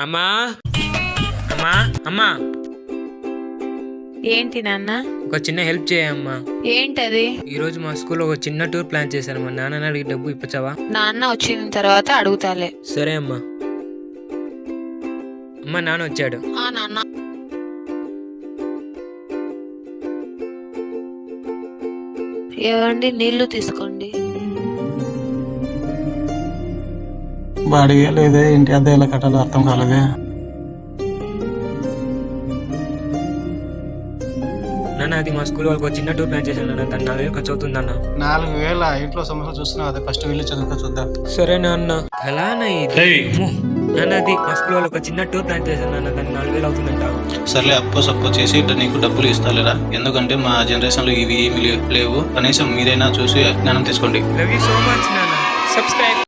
అమ్మా అమ్మా అమ్మా ఏంటి నాన్న? ఒక చిన్న హెల్ప్ చేయమ్మా. ఏంటది? ఈ రోజు మా స్కూల్లో ఒక చిన్న టూర్ ప్లాన్ చేశాను. మా నాన్న అడిగి డబ్బు ఇప్పించావా? నాన్న వచ్చిన తర్వాత అడుగుతాలే. సరే అమ్మా. అమ్మా నాన్న వచ్చాడు. నాన్న ఏవండి, నీళ్లు తీసుకోండి. బాడీగా లేదే, ఇంటి అద్దె ఎలా కట్టాలో అర్థం కాలేదే. నాన్న అది మా స్కూల్ వాళ్ళకి ఒక చిన్న టూర్ ప్లాన్ చేశాను నాన్న. దాన్ని 4,000 ఖర్చు అవుతుందన్న. 4,000 ఇంట్లో సమస్యలు చూస్తున్నావు, అదే ఫస్ట్ వెళ్ళి చదువుకో చూద్దాం. సరే నాన్న. అలానా ఇది? అమ్మో. నాన్న అది మా స్కూల్ వాళ్ళు ఒక చిన్న టూర్ ప్లాన్ చేశాను నాన్న. దాన్ని 4,000 అవుతుందంట. సర్లే, అప్పో చేసి నీకు డబ్బులు ఇస్తాలేరా, ఎందుకంటే మా జనరేషన్ లో ఇవి ఏమి లేవు. కనీసం మీరైనా చూసి జ్ఞానం తీసుకోండి. లవ్ యూ సో మచ్ నాన్న. సబ్స్క్రైబ్.